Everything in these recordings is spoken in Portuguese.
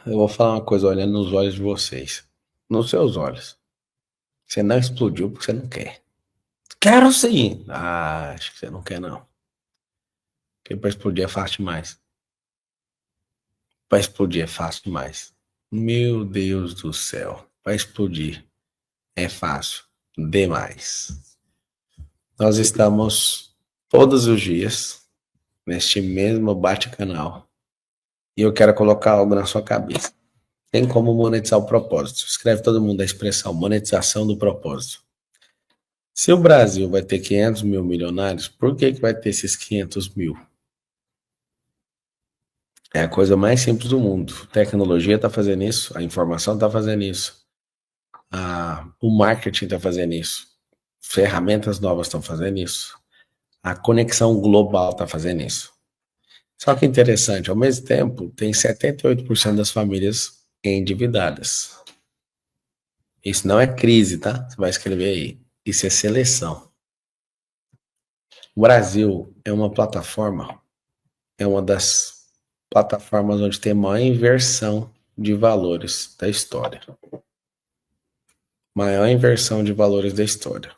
Eu vou falar uma coisa olhando nos olhos de vocês. Nos seus olhos. Você não explodiu porque você não quer. Quero sim! Ah, acho que você não quer não. Porque pra explodir é fácil demais. Pra explodir é fácil demais. Meu Deus do céu. Pra explodir é fácil demais. Nós estamos todos os dias neste mesmo bate-canal. E eu quero colocar algo na sua cabeça. Tem como monetizar o propósito. Escreve todo mundo a expressão monetização do propósito. Se o Brasil vai ter 500 mil milionários, por que que vai ter esses 500 mil? É a coisa mais simples do mundo. A tecnologia está fazendo isso, a informação está fazendo isso, o marketing está fazendo isso, ferramentas novas estão fazendo isso, a conexão global está fazendo isso. Só que interessante, ao mesmo tempo, tem 78% das famílias endividadas. Isso não é crise, tá? Você vai escrever aí. Isso é seleção. O Brasil é uma plataforma, é uma das plataformas onde tem maior inversão de valores da história. Maior inversão de valores da história. O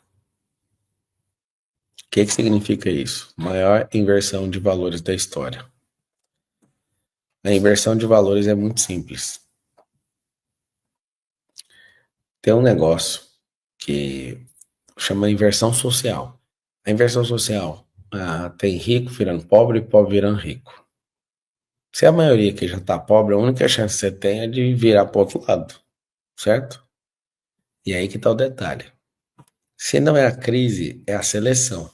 que significa isso? Maior inversão de valores da história. A inversão de valores é muito simples. Tem um negócio que chama inversão social. A inversão social tem rico virando pobre e pobre virando rico. Se a maioria que já está pobre, a única chance que você tem é de virar para o outro lado, certo? E aí que está o detalhe. Se não é a crise, é a seleção.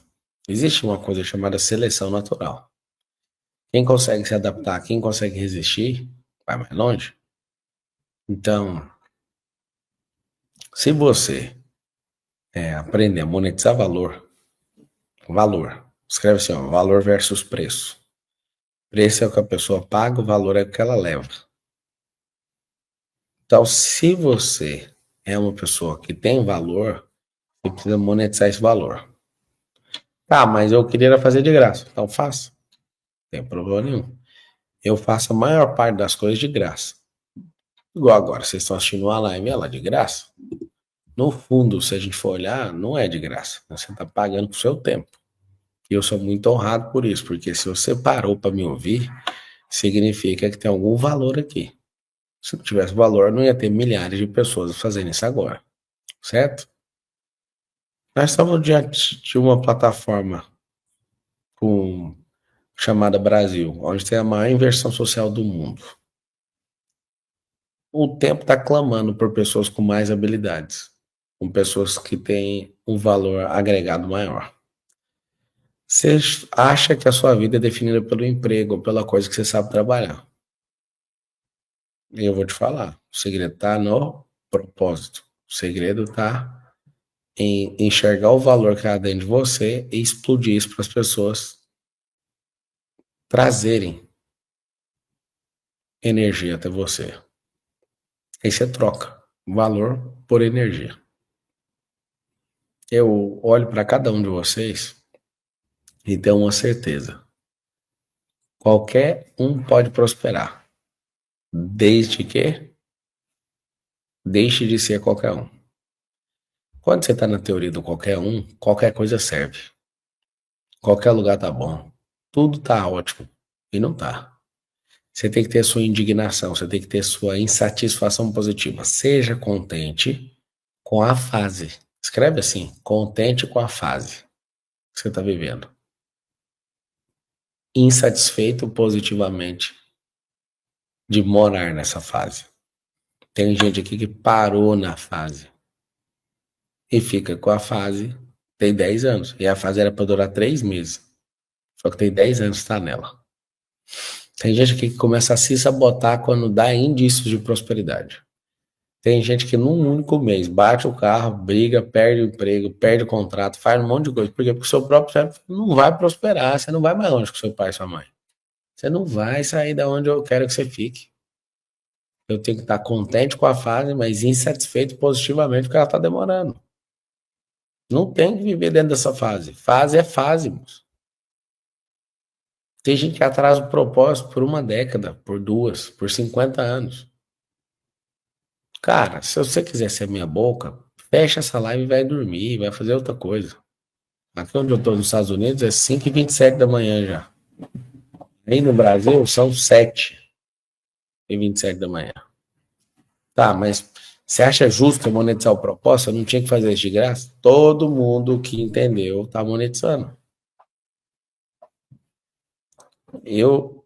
Existe uma coisa chamada seleção natural. Quem consegue se adaptar, quem consegue resistir, vai mais longe. Então, se você aprender a monetizar valor, escreve assim, ó, valor versus preço. Preço é o que a pessoa paga, o valor é o que ela leva. Então, se você é uma pessoa que tem valor, você precisa monetizar esse valor. Tá, mas eu queria fazer de graça. Então faça. Não tem problema nenhum. Eu faço a maior parte das coisas de graça. Igual agora, vocês estão assistindo uma live, ela de graça. No fundo, se a gente for olhar, não é de graça. Você está pagando com o seu tempo. E eu sou muito honrado por isso, porque se você parou para me ouvir, significa que tem algum valor aqui. Se não tivesse valor, não ia ter milhares de pessoas fazendo isso agora. Certo? Nós estamos diante de uma plataforma com, chamada Brasil, onde tem a maior inversão social do mundo. O tempo está clamando por pessoas com mais habilidades, com pessoas que têm um valor agregado maior. Você acha que a sua vida é definida pelo emprego ou pela coisa que você sabe trabalhar? E eu vou te falar, o segredo está no propósito. O segredo está em enxergar o valor que há dentro de você e explodir isso para as pessoas trazerem energia até você. Aí você troca valor por energia. Eu olho para cada um de vocês e tenho uma certeza. Qualquer um pode prosperar, desde que deixe de ser qualquer um. Quando você está na teoria do qualquer um, qualquer coisa serve. Qualquer lugar tá bom. Tudo tá ótimo. E não tá. Você tem que ter sua indignação, você tem que ter sua insatisfação positiva. Seja contente com a fase. Escreve assim, contente com a fase que você está vivendo. Insatisfeito positivamente de morar nessa fase. Tem gente aqui que parou na fase e fica com a fase, tem 10 anos. E a fase era para durar 3 meses. Só que tem 10 anos que está nela. Tem gente aqui que começa a se sabotar quando dá indícios de prosperidade. Tem gente que num único mês bate o carro, briga, perde o emprego, perde o contrato, faz um monte de coisa. Por quê? Porque o seu próprio chefe não vai prosperar, você não vai mais longe com seu pai e sua mãe. Você não vai sair da onde eu quero que você fique. Eu tenho que estar contente com a fase, mas insatisfeito positivamente porque ela está demorando. Não tem que viver dentro dessa fase. Fase é fase, moço. Tem gente que atrasa o propósito por uma década, por duas, por 50 anos. Cara, se você quiser ser minha boca, fecha essa live e vai dormir, vai fazer outra coisa. Aqui onde eu tô nos Estados Unidos é 5h27 da manhã já. Aí no Brasil são 7h27 da manhã. Tá, mas você acha justo monetizar o propósito? Eu não tinha que fazer isso de graça? Todo mundo que entendeu tá monetizando. Eu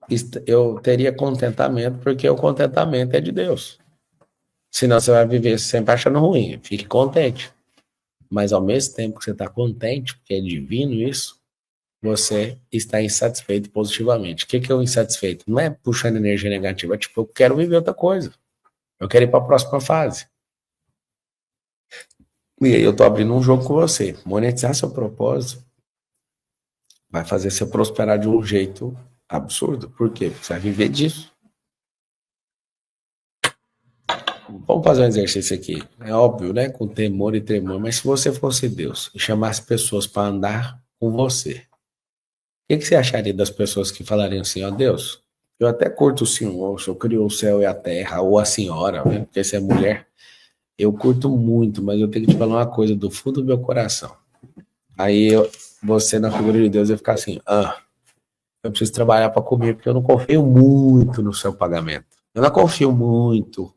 teria contentamento porque o contentamento é de Deus. Senão você vai viver sempre achando ruim. Fique contente. Mas ao mesmo tempo que você está contente, porque é divino isso, você está insatisfeito positivamente. O que é o insatisfeito? Não é puxando energia negativa, é tipo, eu quero viver outra coisa. Eu quero ir para a próxima fase. E aí eu tô abrindo um jogo com você. Monetizar seu propósito vai fazer você prosperar de um jeito absurdo. Por quê? Porque você vai viver disso. Vamos fazer um exercício aqui. É óbvio, né? Com temor e tremor. Mas se você fosse Deus e chamasse pessoas para andar com você, o que você acharia das pessoas que falariam assim, ó Deus, eu até curto o Senhor, o Senhor criou o céu e a terra, ou a senhora, né? Porque você é mulher. Eu curto muito, mas eu tenho que te falar uma coisa do fundo do meu coração. Aí você, na figura de Deus, vai ficar assim, eu preciso trabalhar para comer, porque eu não confio muito no seu pagamento. Eu não confio muito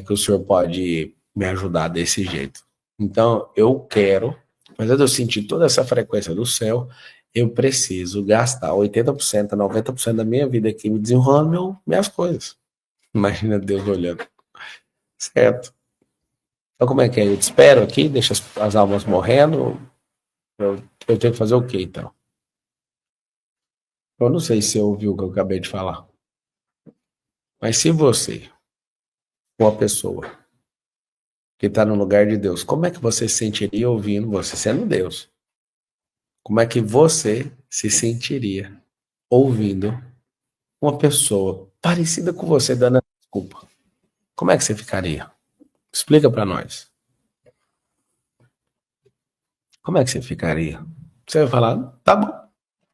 que o senhor pode me ajudar desse jeito. Então, eu quero, apesar de eu sentir toda essa frequência do céu, eu preciso gastar 80%, 90% da minha vida aqui me desenrolando minhas coisas. Imagina Deus olhando. Certo. Então, como é que é? Eu te espero aqui, deixa as almas morrendo. Eu tenho que fazer o quê, então? Eu não sei se você ouviu o que eu acabei de falar. Mas se você for a pessoa que está no lugar de Deus, como é que você se sentiria ouvindo você sendo Deus? Como é que você se sentiria ouvindo uma pessoa parecida com você dando desculpa? Como é que você ficaria? Explica para nós. Como é que você ficaria? Você vai falar, tá bom,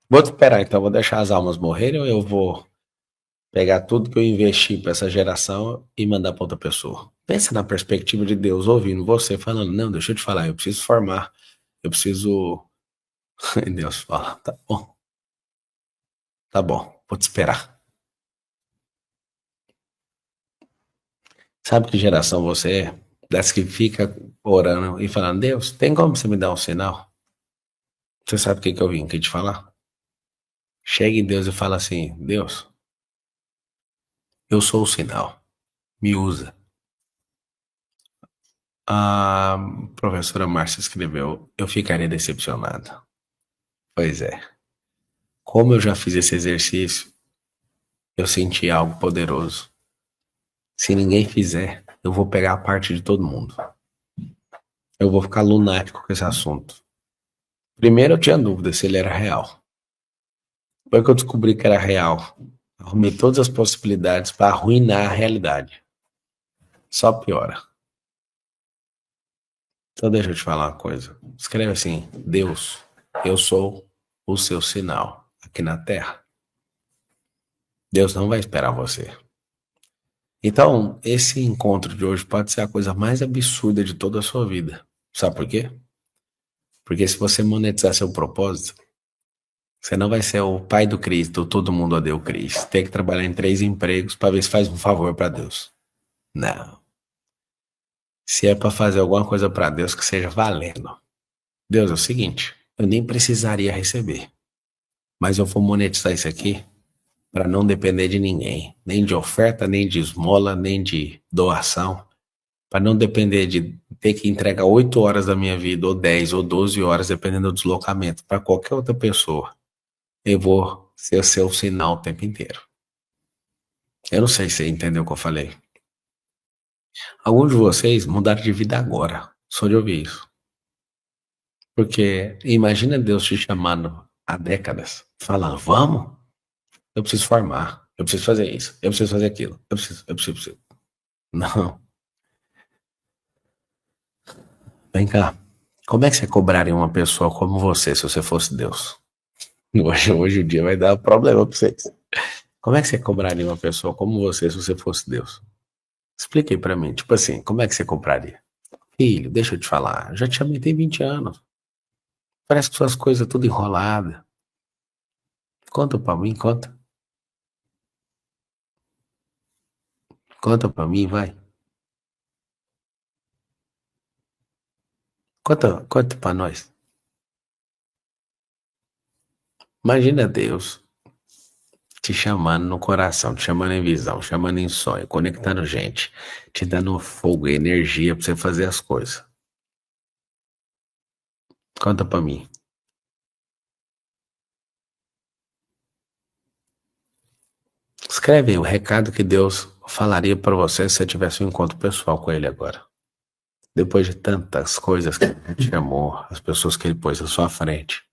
vou te esperar então, vou deixar as almas morrerem ou eu vou pegar tudo que eu investi para essa geração e mandar para outra pessoa. Pensa na perspectiva de Deus ouvindo você falando, não, deixa eu te falar, eu preciso formar, eu preciso... E Deus fala, tá bom, vou te esperar. Sabe que geração você é? Das que fica orando e falando, Deus, tem como você me dar um sinal? Você sabe o que que eu vim aqui te falar? Chega em Deus e fala assim, Deus, eu sou o sinal, me usa. A professora Márcia escreveu, eu ficaria decepcionado. Pois é. Como eu já fiz esse exercício, eu senti algo poderoso. Se ninguém fizer, eu vou pegar a parte de todo mundo. Eu vou ficar lunático com esse assunto. Primeiro eu tinha dúvida se ele era real. Depois que eu descobri que era real, arrumei todas as possibilidades para arruinar a realidade. Só piora. Então deixa eu te falar uma coisa. Escreve assim, Deus, eu sou o seu sinal aqui na Terra. Deus não vai esperar você. Então, esse encontro de hoje pode ser a coisa mais absurda de toda a sua vida. Sabe por quê? Porque se você monetizar seu propósito, você não vai ser o pai do Cristo, todo mundo odeia o Cristo. Tem que trabalhar em 3 empregos para ver se faz um favor para Deus. Não. Se é para fazer alguma coisa para Deus, que seja valendo. Deus, é o seguinte, eu nem precisaria receber, mas eu vou monetizar isso aqui para não depender de ninguém, nem de oferta, nem de esmola, nem de doação, para não depender de ter que entregar 8 horas da minha vida, ou 10, ou 12 horas, dependendo do deslocamento, para qualquer outra pessoa. Eu vou ser o seu sinal o tempo inteiro. Eu não sei se você entendeu o que eu falei. Alguns de vocês mudaram de vida agora, só de ouvir isso. Porque imagina Deus te chamando há décadas, falando, vamos, eu preciso formar, eu preciso fazer isso, eu preciso fazer aquilo, eu preciso. Não, vem cá. Como é que você cobraria uma pessoa como você se você fosse Deus? Hoje o dia vai dar problema pra vocês. Como é que você cobraria uma pessoa como você se você fosse Deus? Explique aí pra mim, tipo assim, como é que você compraria? Filho, deixa eu te falar, eu já te amei tem 20 anos. Parece que suas coisas tudo enrolada. Conta pra mim, conta. Conta pra mim, vai. Conta pra nós. Imagina Deus te chamando no coração, te chamando em visão, chamando em sonho, conectando gente, te dando fogo e energia pra você fazer as coisas. Conta pra mim. Escreve aí o recado que Deus falaria pra você se você tivesse um encontro pessoal com Ele agora. Depois de tantas coisas que Ele te amou, as pessoas que Ele pôs à sua frente.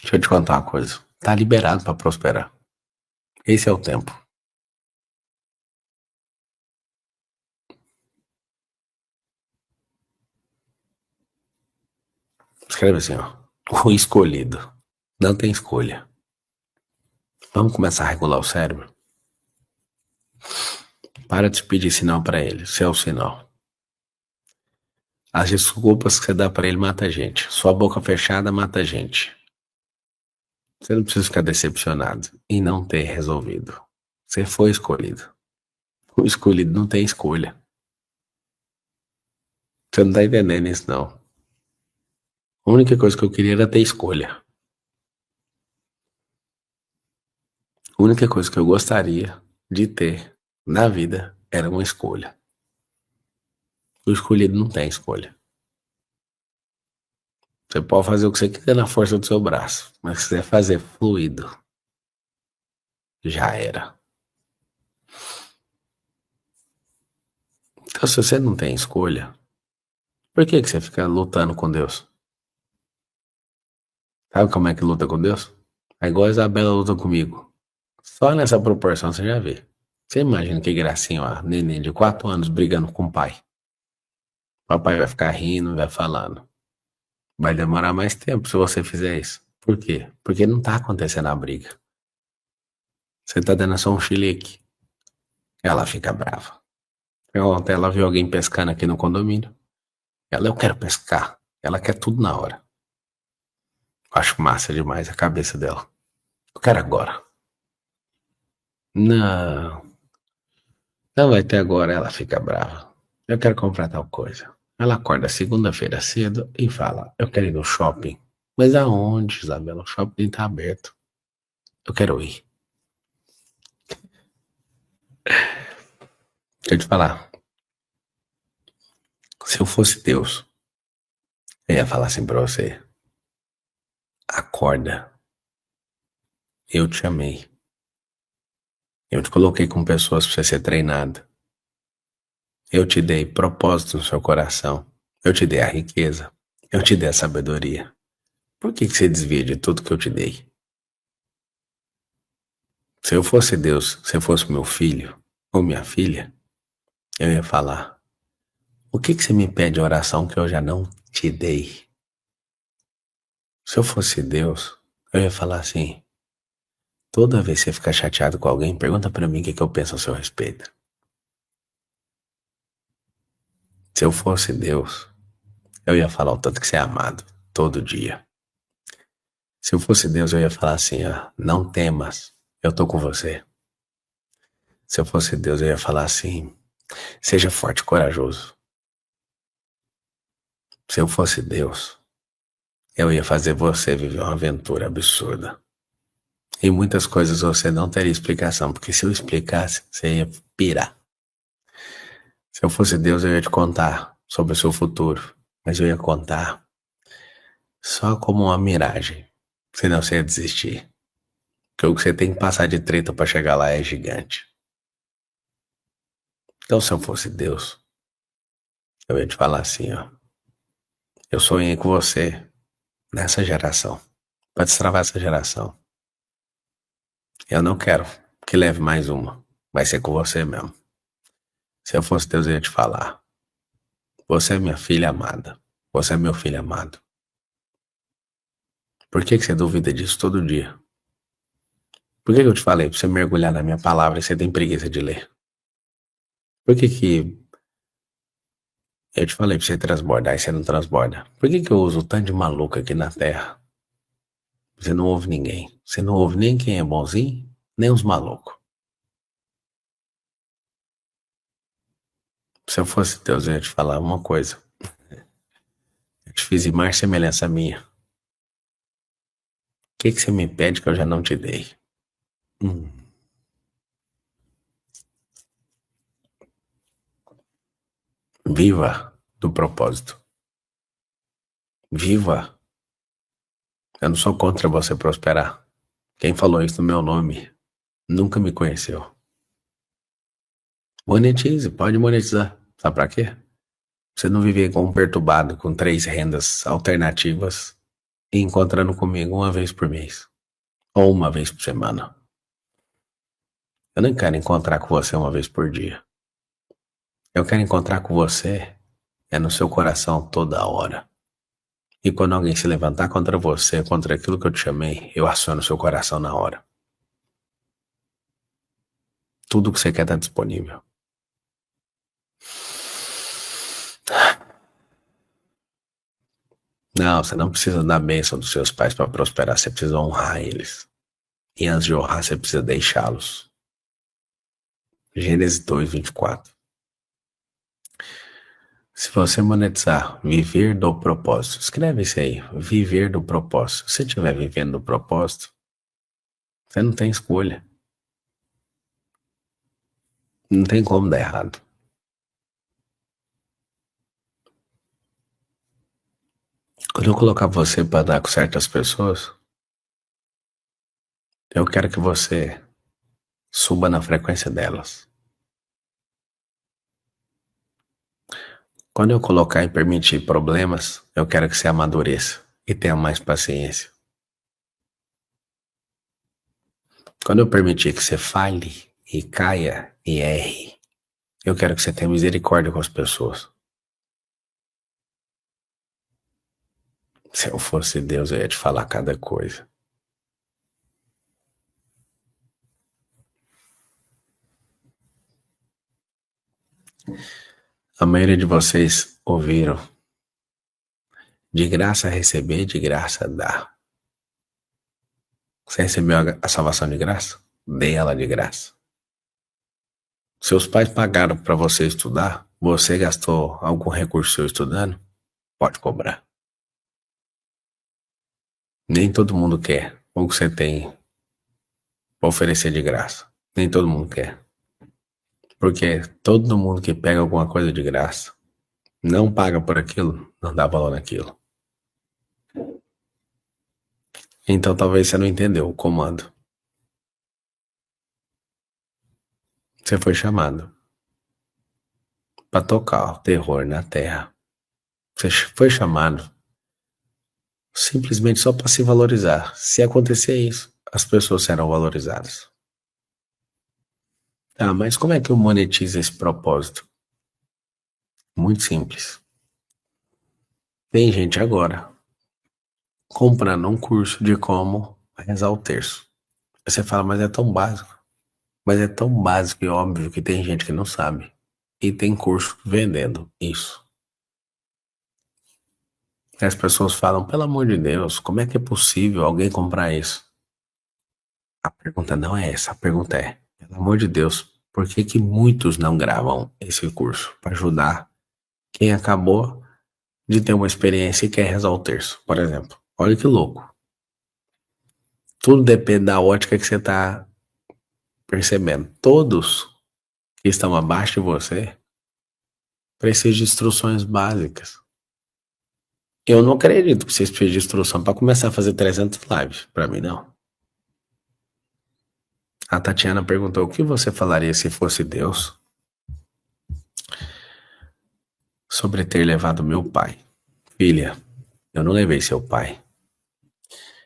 Deixa eu te contar uma coisa. Tá liberado pra prosperar. Esse é o tempo. Escreve assim, ó. O escolhido. Não tem escolha. Vamos começar a regular o cérebro? Para de pedir sinal pra ele. Você é o sinal. As desculpas que você dá pra ele mata a gente. Sua boca fechada mata a gente. Você não precisa ficar decepcionado em não ter resolvido. Você foi escolhido. O escolhido não tem escolha. Você não tá entendendo isso, não. A única coisa que eu queria era ter escolha. A única coisa que eu gostaria de ter na vida era uma escolha. O escolhido não tem escolha. Você pode fazer o que você quiser na força do seu braço, mas se quiser fazer fluido, já era. Então, se você não tem escolha, por que você fica lutando com Deus? Sabe como é que luta com Deus? É igual a Isabela luta comigo. Só nessa proporção você já vê. Você imagina que gracinha, ó, neném de 4 anos brigando com o pai. Papai vai ficar rindo, vai falando. Vai demorar mais tempo se você fizer isso. Por quê? Porque não tá acontecendo a briga. Você tá dando só um chilique. Ela fica brava. Ontem ela viu alguém pescando aqui no condomínio. Eu quero pescar. Ela quer tudo na hora. Acho massa demais a cabeça dela. Eu quero agora. Não, não vai ter agora. Ela fica brava. Eu quero comprar tal coisa. Ela acorda segunda-feira cedo e fala: Eu quero ir no shopping. Mas aonde, Isabela? O shopping tá aberto. Eu quero ir. Deixa eu te falar. Se eu fosse Deus, eu ia falar assim pra você: Acorda. Eu te amei. Eu te coloquei com pessoas pra você ser treinado. Eu te dei propósito no seu coração. Eu te dei a riqueza. Eu te dei a sabedoria. Por que você desvia de tudo que eu te dei? Se eu fosse Deus, se eu fosse meu filho ou minha filha, eu ia falar: o que você me pede oração que eu já não te dei? Se eu fosse Deus, eu ia falar assim: toda vez que você ficar chateado com alguém, pergunta pra mim o que eu penso a seu respeito. Se eu fosse Deus, eu ia falar o tanto que você é amado todo dia. Se eu fosse Deus, eu ia falar assim: ó, não temas, eu tô com você. Se eu fosse Deus, eu ia falar assim: seja forte e corajoso. Se eu fosse Deus, eu ia fazer você viver uma aventura absurda. E muitas coisas você não teria explicação, porque se eu explicasse, você ia pirar. Se eu fosse Deus, eu ia te contar sobre o seu futuro, mas eu ia contar só como uma miragem, senão você ia desistir. Porque o que você tem que passar de treta para chegar lá é gigante. Então, se eu fosse Deus, eu ia te falar assim, ó: eu sonhei com você nessa geração, para destravar essa geração. Eu não quero que leve mais uma. Vai ser com você mesmo. Se eu fosse Deus, eu ia te falar: você é minha filha amada. Você é meu filho amado. Por que você duvida disso todo dia? Por que eu te falei pra você mergulhar na minha palavra e você tem preguiça de ler? Por que eu te falei pra você transbordar e você não transborda? Por que eu uso tanto de maluco aqui na Terra? Você não ouve ninguém. Você não ouve nem quem é bonzinho, nem os malucos. Se eu fosse Deus, eu ia te falar uma coisa. Eu te fiz imagem e semelhança minha. O que você me pede que eu já não te dei? Hum. Viva do propósito. Viva. Eu não sou contra você prosperar. Quem falou isso no meu nome nunca me conheceu. Monetize, pode monetizar. Sabe pra quê? Você não viver como um perturbado com 3 rendas alternativas e encontrando comigo uma vez por mês. Ou uma vez por semana. Eu não quero encontrar com você uma vez por dia. Eu quero encontrar com você no seu coração toda hora. E quando alguém se levantar contra você, contra aquilo que eu te chamei, eu aciono seu coração na hora. Tudo que você quer tá disponível. Não, você não precisa da bênção dos seus pais para prosperar, você precisa honrar eles. E antes de honrar, você precisa deixá-los. Gênesis 2:24. Se você monetizar, viver do propósito, escreve isso aí, viver do propósito. Se você estiver vivendo do propósito, você não tem escolha. Não tem como dar errado. Quando eu colocar você para dar com certas pessoas, eu quero que você suba na frequência delas. Quando eu colocar e permitir problemas, eu quero que você amadureça e tenha mais paciência. Quando eu permitir que você fale e caia e erre, eu quero que você tenha misericórdia com as pessoas. Se eu fosse Deus, eu ia te falar cada coisa. A maioria de vocês ouviram: de graça receber, de graça dar. Você recebeu a salvação de graça? Dê ela de graça. Seus pais pagaram para você estudar? Você gastou algum recurso seu estudando? Pode cobrar. Nem todo mundo quer o que você tem para oferecer de graça. Nem todo mundo quer. Porque todo mundo que pega alguma coisa de graça, não paga por aquilo, não dá valor naquilo. Então talvez você não entendeu o comando. Você foi chamado para tocar o terror na terra. Você foi chamado simplesmente só para se valorizar. Se acontecer isso, as pessoas serão valorizadas. Ah, mas como é que eu monetizo esse propósito? Muito simples. Tem gente agora comprando um curso de como rezar o terço. Você fala, mas é tão básico. Mas é tão básico e óbvio que tem gente que não sabe. E tem curso vendendo isso. E as pessoas falam, pelo amor de Deus, como é que é possível alguém comprar isso? A pergunta não é essa, a pergunta é, pelo amor de Deus, por que que muitos não gravam esse curso para ajudar quem acabou de ter uma experiência e quer rezar o terço, por exemplo? Olha que louco. Tudo depende da ótica que você está percebendo. Todos que estão abaixo de você precisam de instruções básicas. Eu não acredito que vocês precisam de instrução para começar a fazer 300 lives. Para mim, não. A Tatiana perguntou: o que você falaria se fosse Deus sobre ter levado meu pai? Filha, eu não levei seu pai.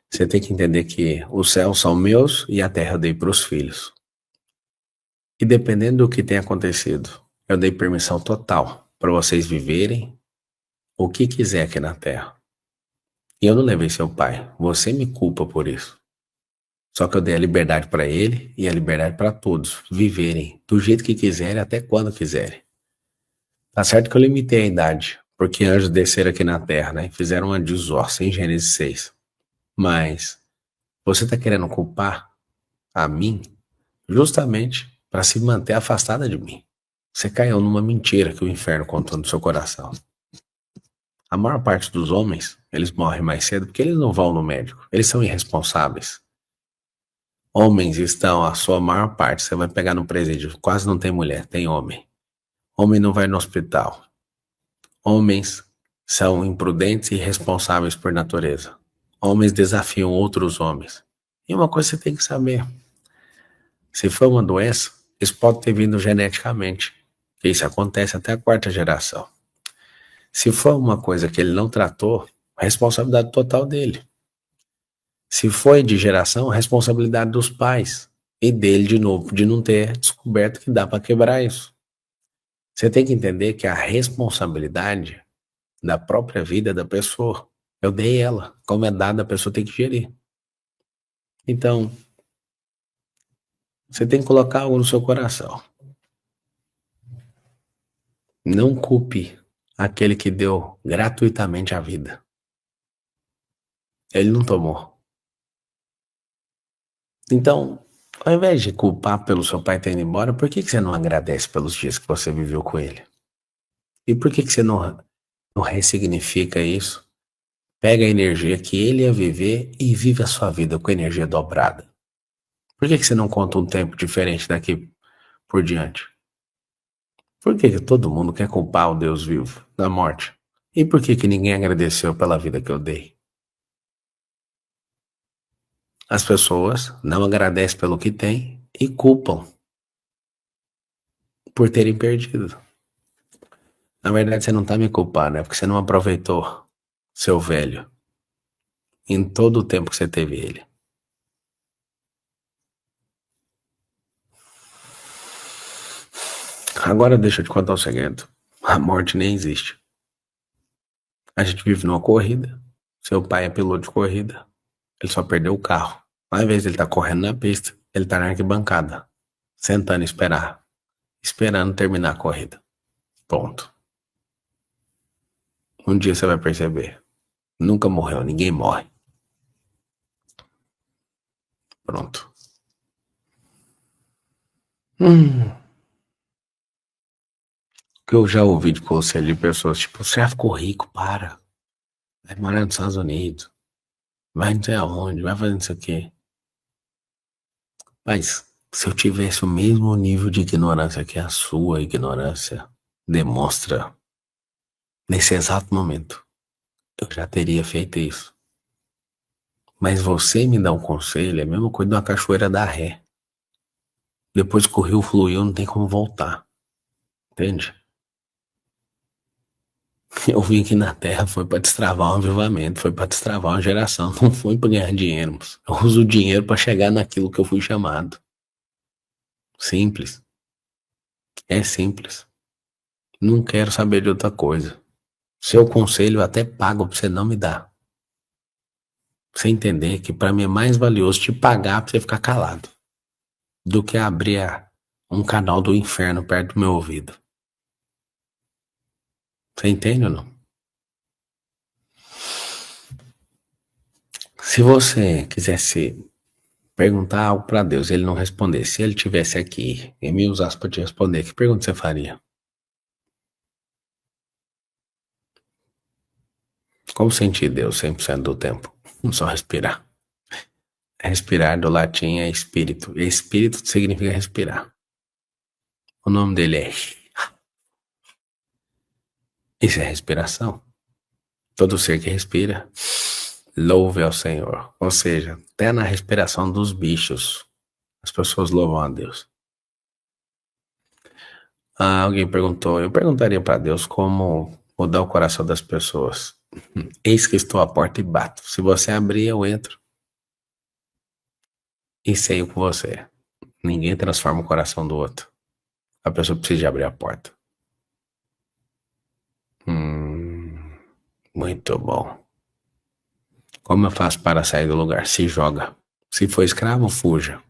Você tem que entender que os céus são meus e a terra eu dei para os filhos. E dependendo do que tem acontecido, eu dei permissão total para vocês viverem o que quiser aqui na terra. E eu não levei seu pai. Você me culpa por isso. Só que eu dei a liberdade para ele e a liberdade para todos viverem do jeito que quiserem, até quando quiserem. Tá certo que eu limitei a idade, porque anjos desceram aqui na Terra, né? E fizeram uma desordem em Gênesis 6. Mas você tá querendo culpar a mim justamente para se manter afastada de mim. Você caiu numa mentira que o inferno contou no seu coração. A maior parte dos homens, eles morrem mais cedo porque eles não vão no médico. Eles são irresponsáveis. Homens estão, a sua maior parte, você vai pegar no presídio, quase não tem mulher, tem homem. Homem não vai no hospital. Homens são imprudentes e irresponsáveis por natureza. Homens desafiam outros homens. E uma coisa você tem que saber: se for uma doença, isso pode ter vindo geneticamente. Isso acontece até a quarta geração. Se for uma coisa que ele não tratou, responsabilidade total dele. Se foi de geração, responsabilidade dos pais. E dele, de novo, de não ter descoberto que dá para quebrar isso. Você tem que entender que a responsabilidade da própria vida da pessoa, eu dei ela. Como é dada, a pessoa tem que gerir. Então, você tem que colocar algo no seu coração. Não culpe aquele que deu gratuitamente a vida. Ele não tomou. Então, ao invés de culpar pelo seu pai ter ido embora, por que você não agradece pelos dias que você viveu com ele? E por que você não ressignifica isso? Pega a energia que ele ia viver e vive a sua vida com energia dobrada. Por que você não conta um tempo diferente daqui por diante? Por que todo mundo quer culpar o Deus vivo da morte? E por que ninguém agradeceu pela vida que eu dei? As pessoas não agradecem pelo que têm e culpam por terem perdido. Na verdade, você não tá me culpando, né? Porque você não aproveitou seu velho em todo o tempo que você teve ele. Agora deixa eu te contar um segredo. A morte nem existe. A gente vive numa corrida. Seu pai é piloto de corrida. Ele só perdeu o carro. Ao invés de ele estar correndo na pista, ele tá na arquibancada, sentando e esperando terminar a corrida. Ponto. Um dia você vai perceber. Nunca morreu, ninguém morre. Pronto. Que eu já ouvi de conselho de pessoas, tipo, você já ficou rico, para. Vai morar nos Estados Unidos. Vai não sei aonde, vai fazendo isso aqui. Mas, se eu tivesse o mesmo nível de ignorância que a sua ignorância demonstra nesse exato momento, eu já teria feito isso. Mas você me dá um conselho, é a mesma coisa de uma cachoeira dar ré. Depois que o rio fluiu, não tem como voltar. Entende? Eu vim aqui na Terra foi para destravar um avivamento, foi para destravar uma geração, não foi para ganhar dinheiro. Moço. Eu uso o dinheiro para chegar naquilo que eu fui chamado. Simples. É simples. Não quero saber de outra coisa. Seu conselho eu até pago pra você não me dar. Pra você entender que para mim é mais valioso te pagar pra você ficar calado do que abrir um canal do inferno perto do meu ouvido. Você entende ou não? Se você quisesse perguntar algo pra Deus e ele não responder, se ele tivesse aqui e me usasse pra te responder, que pergunta você faria? Como sentir Deus 100% do tempo? Só respirar. Respirar do latim é espírito. E espírito significa respirar. O nome dele é. Isso é respiração. Todo ser que respira, louve ao Senhor. Ou seja, até na respiração dos bichos, as pessoas louvam a Deus. Alguém perguntou, eu perguntaria para Deus como mudar o coração das pessoas. Eis que estou à porta e bato. Se você abrir, eu entro e ceio com você. Ninguém transforma o coração do outro. A pessoa precisa de abrir a porta. Muito bom. Como eu faço para sair do lugar? Se joga. Se for escravo, fuja.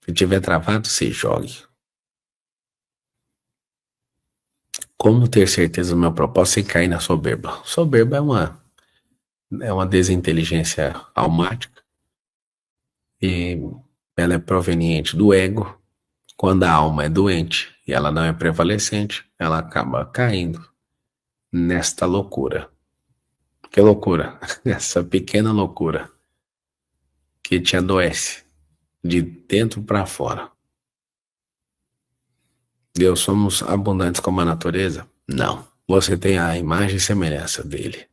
Se tiver travado, se jogue. Como ter certeza do meu propósito sem cair na soberba? Soberba é uma desinteligência almática e ela é proveniente do ego. Quando a alma é doente e ela não é prevalecente, ela acaba caindo nesta loucura. Que loucura? Essa pequena loucura que te adoece de dentro para fora. Deus, somos abundantes como a natureza? Não. Você tem a imagem e semelhança dele.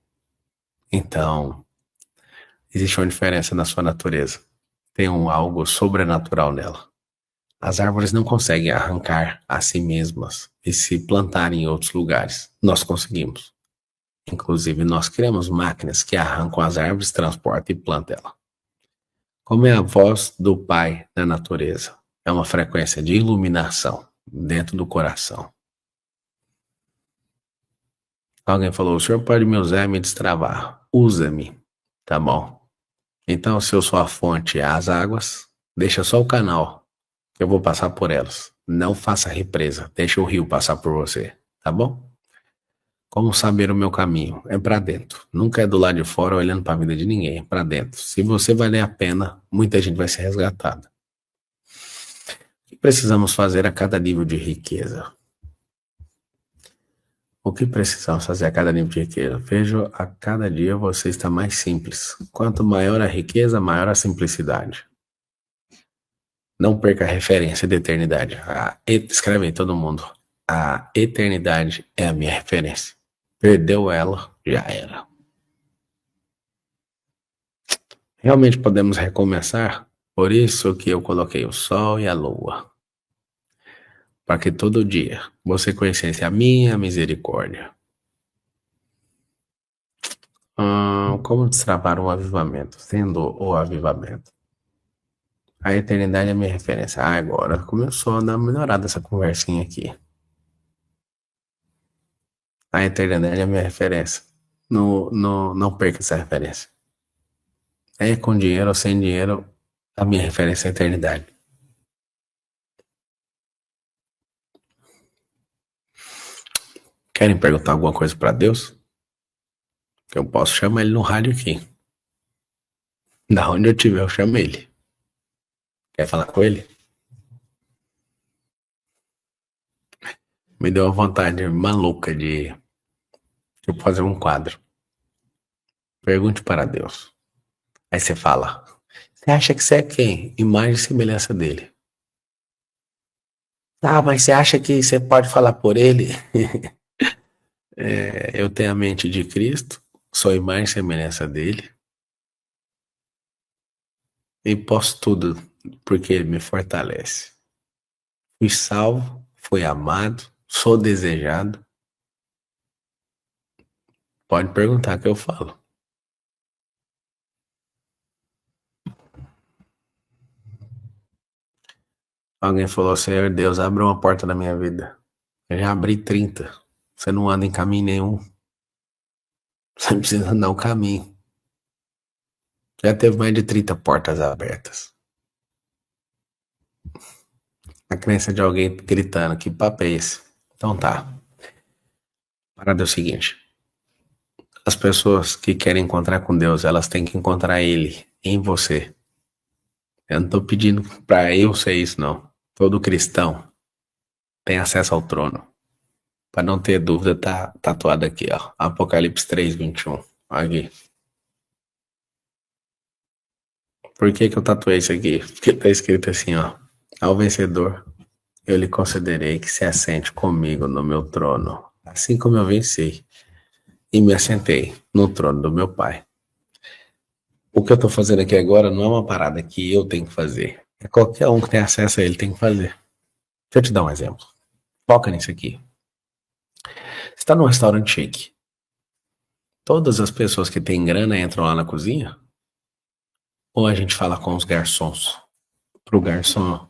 Então, existe uma diferença na sua natureza. Tem algo sobrenatural nela. As árvores não conseguem arrancar a si mesmas e se plantar em outros lugares. Nós conseguimos. Inclusive, nós criamos máquinas que arrancam as árvores, transportam e plantam ela. Como é a voz do Pai na natureza? É uma frequência de iluminação dentro do coração. Alguém falou, o senhor pode me usar e me destravar. Usa-me. Tá bom. Então, se eu sou a fonte e as águas, deixa só o canal. Eu vou passar por elas. Não faça represa. Deixa o rio passar por você. Tá bom? Como saber o meu caminho? É para dentro. Nunca é do lado de fora olhando para a vida de ninguém. É para dentro. Se você valer a pena, muita gente vai ser resgatada. O que precisamos fazer a cada nível de riqueza? O que precisamos fazer a cada nível de riqueza? Vejo a cada dia você está mais simples. Quanto maior a riqueza, maior a simplicidade. Não perca a referência de eternidade. Escreve aí todo mundo. A eternidade é a minha referência. Perdeu ela, já era. Realmente podemos recomeçar? Por isso que eu coloquei o sol e a lua. Para que todo dia você conhecesse a minha misericórdia. Como destravar um avivamento? Sendo o avivamento. A eternidade é a minha referência. Agora começou a dar uma melhorada essa conversinha aqui. A eternidade é a minha referência. Não perca essa referência. É com dinheiro ou sem dinheiro, a minha referência é a eternidade. Querem perguntar alguma coisa para Deus? Que eu posso chamar ele no rádio aqui. Da onde eu estiver, eu chamo ele. Quer falar com ele? Me deu uma vontade maluca de fazer um quadro. Pergunte para Deus. Aí você fala, você acha que você é quem? Imagem e semelhança dele. Ah, mas você acha que você pode falar por ele? Eu tenho a mente de Cristo, sou imagem e semelhança dele. E posso tudo porque ele me fortalece. Fui salvo, fui amado, sou desejado. Pode perguntar que eu falo. Alguém falou, Senhor Deus, abre uma porta na minha vida. Eu já abri 30. Você não anda em caminho nenhum. Você precisa andar um caminho. Já teve mais de 30 portas abertas. A crença de alguém gritando, que papo é esse? Então tá. Parada é o seguinte. As pessoas que querem encontrar com Deus, elas têm que encontrar Ele em você. Eu não tô pedindo pra eu ser isso, não. Todo cristão tem acesso ao trono. Para não ter dúvida, tá tatuado aqui, ó. Apocalipse 3:21. Aqui. Por que que eu tatuei isso aqui? Porque tá escrito assim, ó. Ao vencedor, eu lhe concederei que se assente comigo no meu trono, assim como eu venci e me assentei no trono do meu Pai. O que eu tô fazendo aqui agora não é uma parada que eu tenho que fazer. É qualquer um que tem acesso a ele tem que fazer. Deixa eu te dar um exemplo. Foca nisso aqui. Você está num restaurante chique. Todas as pessoas que têm grana entram lá na cozinha? Ou a gente fala com os garçons? Pro garçom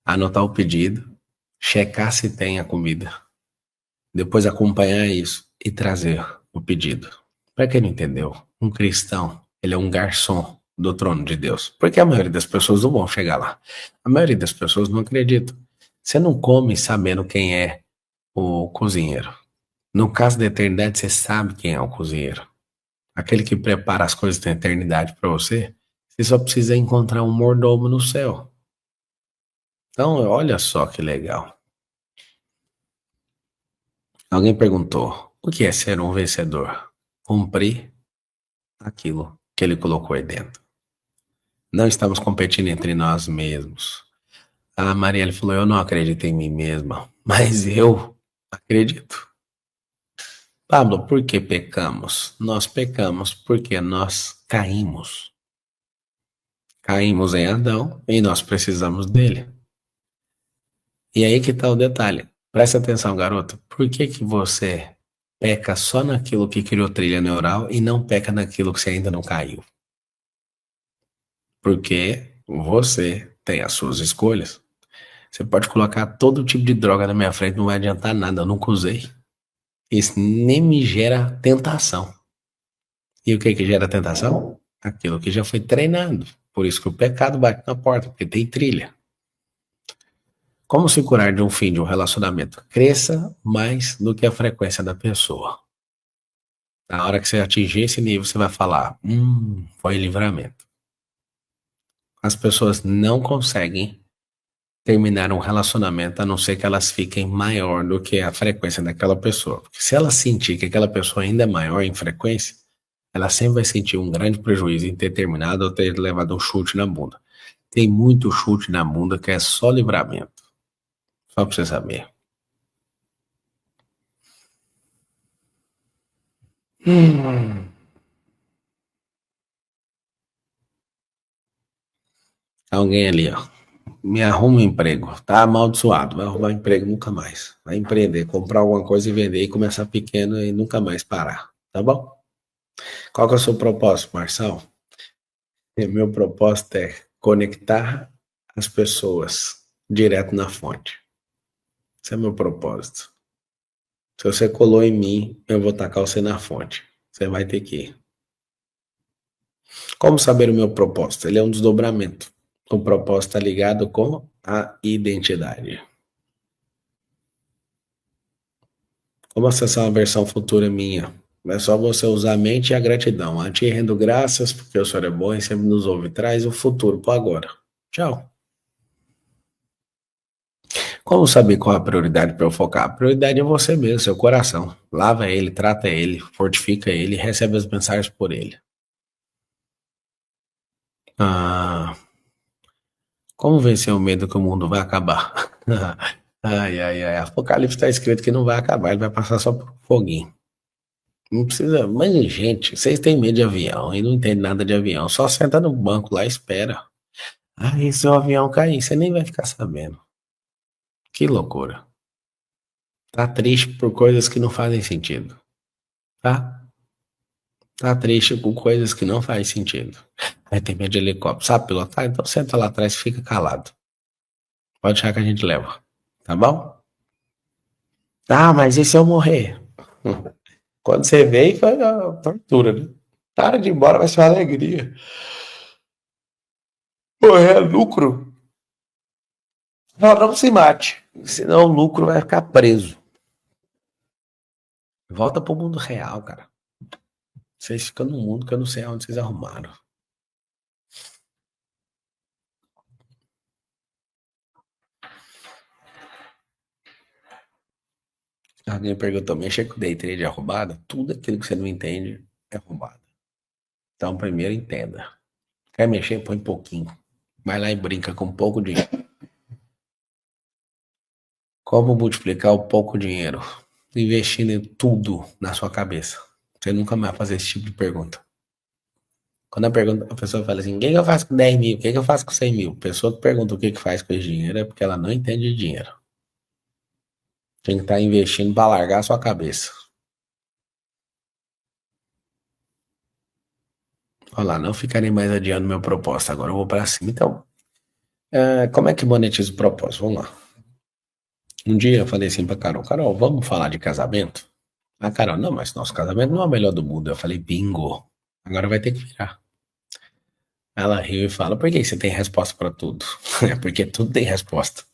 anotar o pedido, checar se tem a comida, depois acompanhar isso e trazer o pedido. Para quem não entendeu, um cristão, Ele é um garçom do trono de Deus. Porque a maioria das pessoas não vão chegar lá. A maioria das pessoas não acredita. Você não come sabendo quem é o cozinheiro. No caso da eternidade, você sabe quem é o cozinheiro. Aquele que prepara as coisas da eternidade para você. Você só precisa encontrar um mordomo no céu. Então, olha só que legal. Alguém perguntou: o que é ser um vencedor? Cumprir aquilo que ele colocou aí dentro. Não estamos competindo entre nós mesmos. A Marielle falou: eu não acredito em mim mesma, mas eu acredito. Pablo, por que pecamos? Nós pecamos porque nós caímos. Caímos em Adão e nós precisamos dele. E aí que está o detalhe. Presta atenção, garoto. Por que que você peca só naquilo que criou trilha neural e não peca naquilo que você ainda não caiu? Porque você tem as suas escolhas. Você pode colocar todo tipo de droga na minha frente, não vai adiantar nada, eu nunca usei. Isso nem me gera tentação. E o que que gera tentação? Aquilo que já foi treinado. Por isso que o pecado bate na porta, porque tem trilha. Como se curar de um fim de um relacionamento? Cresça mais do que a frequência da pessoa. Na hora que você atingir esse nível, você vai falar: foi livramento. As pessoas não conseguem terminar um relacionamento a não ser que elas fiquem maior do que a frequência daquela pessoa. Porque se ela sentir que aquela pessoa ainda é maior em frequência, ela sempre vai sentir um grande prejuízo em ter terminado ou ter levado um chute na bunda. Tem muito chute na bunda que é só livramento. Só pra você saber. Alguém ali, ó. Me arruma um emprego. Tá amaldiçoado. Vai arrumar emprego nunca mais. Vai empreender, comprar alguma coisa e vender e começar pequeno e nunca mais parar. Tá bom? Qual que é o seu propósito, Marção? Meu propósito é conectar as pessoas direto na fonte. Esse é meu propósito. Se você colou em mim, eu vou tacar você na fonte. Você vai ter que ir. Como saber o meu propósito? Ele é um desdobramento. O propósito está ligado com a identidade. Como acessar uma versão futura minha? É só você usar a mente e a gratidão. A ti rendo graças, porque o Senhor é bom e sempre nos ouve. Traz o futuro para agora. Tchau. Como saber qual a prioridade para eu focar? A prioridade é você mesmo, seu coração. Lava ele, trata ele, fortifica ele, recebe as mensagens por ele. Ah, como vencer o medo que o mundo vai acabar? Ai, ai, ai. Apocalipse está escrito que não vai acabar, ele vai passar só por um foguinho. Não precisa. Mas, gente, vocês têm medo de avião e não entendem nada de avião. Só senta no banco lá e espera. Ah, e se o avião cair, você nem vai ficar sabendo. Que loucura. Tá triste por coisas que não fazem sentido. Tá? Tá triste com coisas que não fazem sentido. Aí tem medo de helicóptero. Sabe pilotar? Então senta lá atrás e fica calado. Pode deixar que a gente leva. Tá bom? Ah, mas e se eu morrer? Quando você vem, foi uma tortura, né? Na hora de ir embora vai ser uma alegria. Morrer é lucro. Não, não se mate. Senão o lucro vai ficar preso. Volta pro mundo real, cara. Vocês ficam num mundo que eu não sei aonde vocês arrumaram. Alguém perguntou, mexe com day trade é roubado? Tudo aquilo que você não entende é roubado. Então, primeiro entenda. Quer mexer, põe pouquinho. Vai lá e brinca com pouco dinheiro. Como multiplicar o pouco dinheiro? Investindo em tudo na sua cabeça. Você nunca mais vai fazer esse tipo de pergunta. Quando a pessoa fala assim, o que que eu faço com 10 mil? O que que eu faço com 100 mil? A pessoa que pergunta o que que faz com esse dinheiro é porque ela não entende de dinheiro. Tem que estar investindo para largar a sua cabeça. Olha lá, não ficarei mais adiando meu propósito. Agora eu vou para cima. Então, como é que monetiza o propósito? Vamos lá. Um dia eu falei assim pra Carol, Carol, vamos falar de casamento? A Carol, não, mas nosso casamento não é o melhor do mundo. Eu falei, bingo. Agora vai ter que virar. Ela riu e fala: por que você tem resposta pra tudo? É porque tudo tem resposta.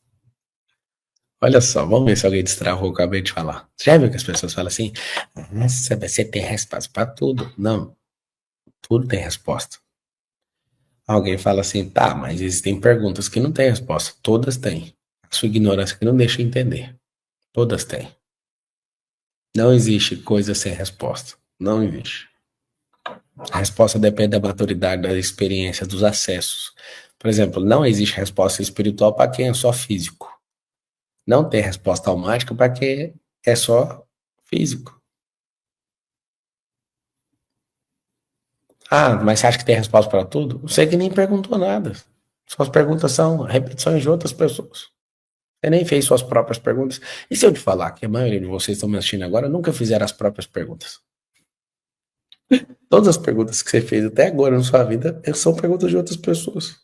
Olha só, vamos ver se alguém destravou o que eu acabei de falar. Você já viu que as pessoas falam assim? Nossa, você tem resposta pra tudo. Não, tudo tem resposta. Alguém fala assim, tá, mas existem perguntas que não têm resposta. Todas têm. A sua ignorância que não deixa entender. Todas têm. Não existe coisa sem resposta. Não existe. A resposta depende da maturidade, da experiência, dos acessos. Por exemplo, não existe resposta espiritual para quem é só físico. Não tem resposta automática para quem é só físico. Ah, mas você acha que tem resposta para tudo? Você que nem perguntou nada. Suas perguntas são repetições de outras pessoas. Você nem fez suas próprias perguntas. E se eu te falar que a maioria de vocês que estão me assistindo agora nunca fizeram as próprias perguntas? Todas as perguntas que você fez até agora na sua vida são perguntas de outras pessoas.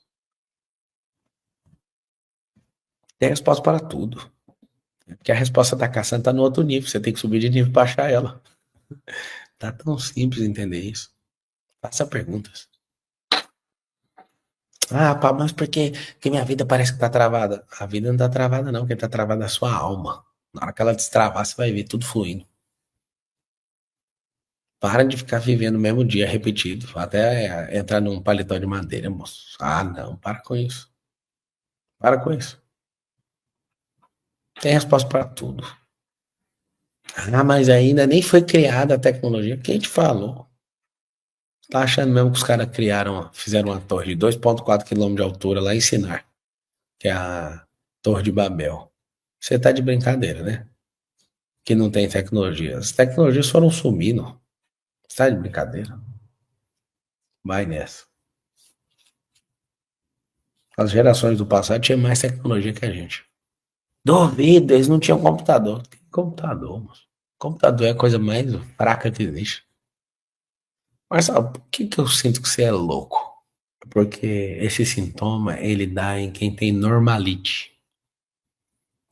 Tem resposta para tudo. Porque a resposta da caçamba está no outro nível. Você tem que subir de nível para achar ela. Tá tão simples entender isso. Faça perguntas. Ah, pá, mas por que minha vida parece que tá travada? A vida não tá travada, não. Quem tá travada é a sua alma. Na hora que ela destravar, você vai ver tudo fluindo. Para de ficar vivendo o mesmo dia repetido. Até entrar num paletó de madeira, moço. Ah, não. Para com isso. Para com isso. Tem resposta para tudo. Ah, mas ainda nem foi criada a tecnologia. Quem te falou? Tá achando mesmo que os caras fizeram uma torre de 2,4 km de altura lá em Sinar, que é a Torre de Babel. Você tá de brincadeira, né? Que não tem tecnologia. As tecnologias foram sumindo. Você tá de brincadeira? Vai nessa. As gerações do passado tinham mais tecnologia que a gente. Duvido, eles não tinham computador. Tem computador, moço. Computador é a coisa mais fraca que existe. Mas sabe, por que eu sinto que você é louco? Porque esse sintoma, ele dá em quem tem normalite.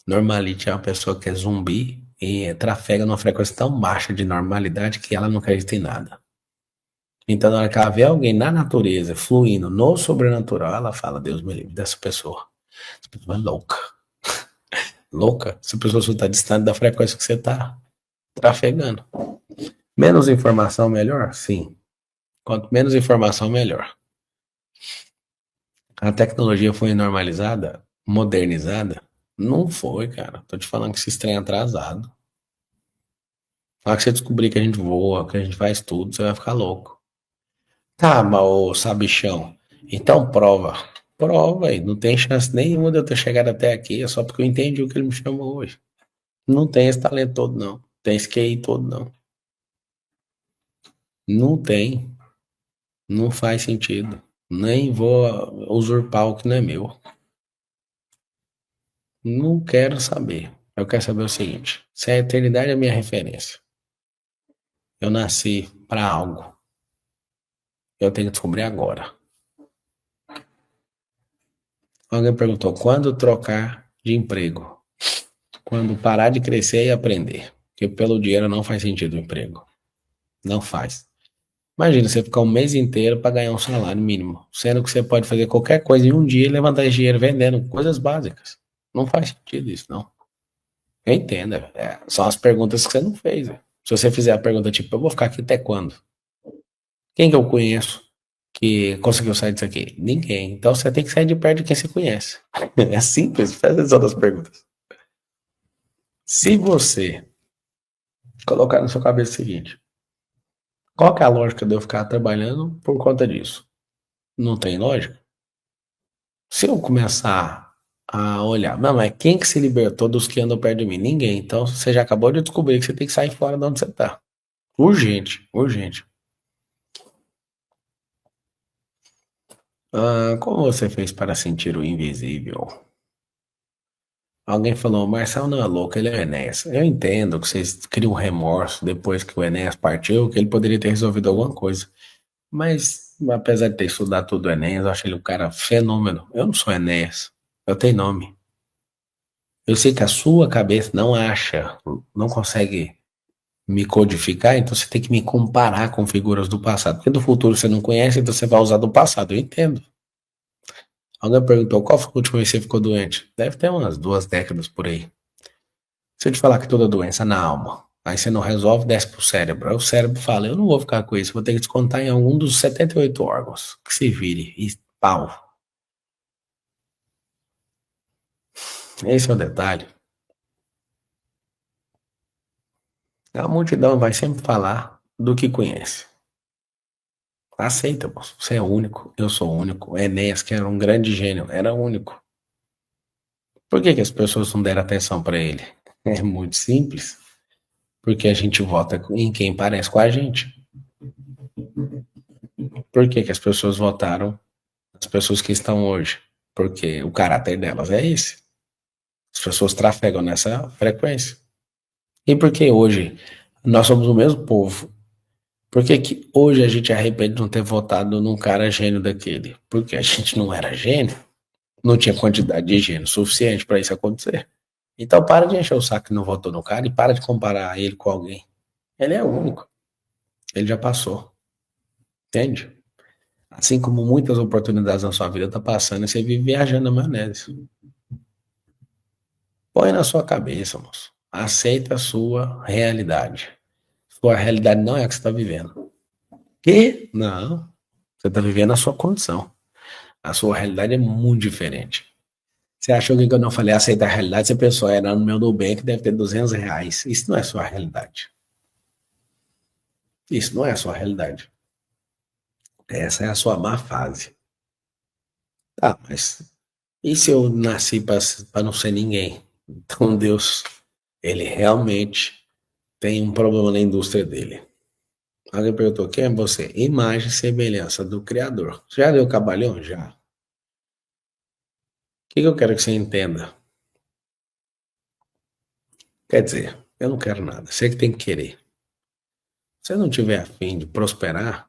Normalite é uma pessoa que é zumbi e trafega numa frequência tão baixa de normalidade que ela não acredita em nada. Então, na hora que ela vê alguém na natureza, fluindo no sobrenatural, ela fala: Deus me livre dessa pessoa. Essa pessoa é louca. Louca? Essa pessoa só está distante da frequência que você está trafegando. Menos informação, melhor? Sim. Quanto menos informação, melhor. A tecnologia foi normalizada, modernizada? Não foi, cara. Tô te falando que esse trem é atrasado. Na hora que você descobrir que a gente voa, que a gente faz tudo, você vai ficar louco. Tá, mas ô sabichão, então prova. Prova aí, não tem chance nenhuma de eu ter chegado até aqui, é só porque eu entendi o que ele me chamou hoje. Não tem esse talento todo, não. Tem esse QI todo, não. Não tem. Não faz sentido. Nem vou usurpar o que não é meu. Não quero saber. Eu quero saber o seguinte: se a eternidade é a minha referência, eu nasci para algo, eu tenho que descobrir agora. Alguém perguntou quando trocar de emprego? Quando parar de crescer e aprender. Porque pelo dinheiro não faz sentido o emprego. Não faz. Imagina você ficar um mês inteiro para ganhar um salário mínimo, sendo que você pode fazer qualquer coisa em um dia e levantar esse dinheiro vendendo coisas básicas. Não faz sentido isso, não. Eu entendo. São as perguntas que você não fez. Se você fizer a pergunta tipo, eu vou ficar aqui até quando? Quem que eu conheço que conseguiu sair disso aqui? Ninguém. Então você tem que sair de perto de quem você conhece. É simples, faz atenção das perguntas. Se você colocar na sua cabeça o seguinte: qual que é a lógica de eu ficar trabalhando por conta disso? Não tem lógica? Se eu começar a olhar, não, mas quem que se libertou dos que andam perto de mim? Ninguém. Então você já acabou de descobrir que você tem que sair fora de onde você está. Urgente, urgente. Ah, como você fez para sentir o invisível? Alguém falou, Marcelo não é louco, ele é o Enéas. Eu entendo que vocês criam um remorso depois que o Enéas partiu, que ele poderia ter resolvido alguma coisa. Mas, apesar de ter estudado tudo o Enéas, eu acho ele um cara fenômeno. Eu não sou Enéas. Eu tenho nome. Eu sei que a sua cabeça não acha, não consegue. me codificar, então você tem que me comparar com figuras do passado. Porque do futuro você não conhece, então você vai usar do passado. Eu entendo. Alguém perguntou qual foi a última vez que você ficou doente? Deve ter umas 2 décadas por aí. Se eu te falar que toda doença é na alma, aí você não resolve, desce pro cérebro. Aí o cérebro fala, eu não vou ficar com isso, vou ter que descontar em algum dos 78 órgãos. Que se vire. E pau. Esse é o detalhe. A multidão vai sempre falar do que conhece. Aceita, moço. Você é único, eu sou único. Enéas, que era um grande gênio, era único. Por que que as pessoas não deram atenção para ele? É muito simples. Porque a gente vota em quem parece com a gente. Por que que as pessoas votaram nas pessoas que estão hoje? Porque o caráter delas é esse. As pessoas trafegam nessa frequência. E por que hoje nós somos o mesmo povo? Por que que hoje a gente arrepende de não ter votado num cara gênio daquele? Porque a gente não era gênio, não tinha quantidade de gênio suficiente para isso acontecer. Então para de encher o saco que não votou no cara e para de comparar ele com alguém. Ele é único. Ele já passou. Entende? Assim como muitas oportunidades na sua vida tá passando e você vive viajando na maionese. Põe na sua cabeça, moço. Aceita a sua realidade. Sua realidade não é a que você está vivendo. Que? Não. Você está vivendo a sua condição. A sua realidade é muito diferente. Você achou que quando eu falei aceitar a realidade, você pensou, era no meu Nubank, deve ter R$ 200. Isso não é a sua realidade. Isso não é a sua realidade. Essa é a sua má fase. Tá, mas e se eu nasci para não ser ninguém? Então Deus, ele realmente tem um problema na indústria dele. Alguém perguntou, quem é você? Imagem e semelhança do Criador. Já deu cabalhão? Já. O que eu quero que você entenda? Quer dizer, eu não quero nada. Você que tem que querer. Se você não tiver afim de prosperar,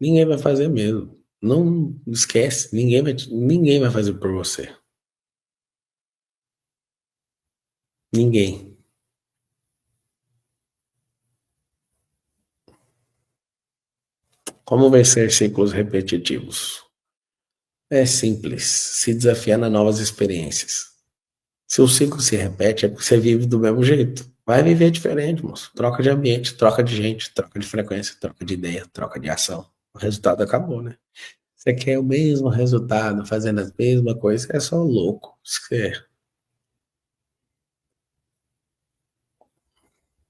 ninguém vai fazer mesmo. Não esquece, ninguém vai fazer por você. Ninguém. Como vencer ciclos repetitivos? É simples, se desafiando a novas experiências. Se o ciclo se repete, é porque você vive do mesmo jeito. Vai viver diferente, moço. Troca de ambiente, troca de gente, troca de frequência, troca de ideia, troca de ação. O resultado acabou, né? Você quer o mesmo resultado, fazendo as mesmas coisas, é só louco.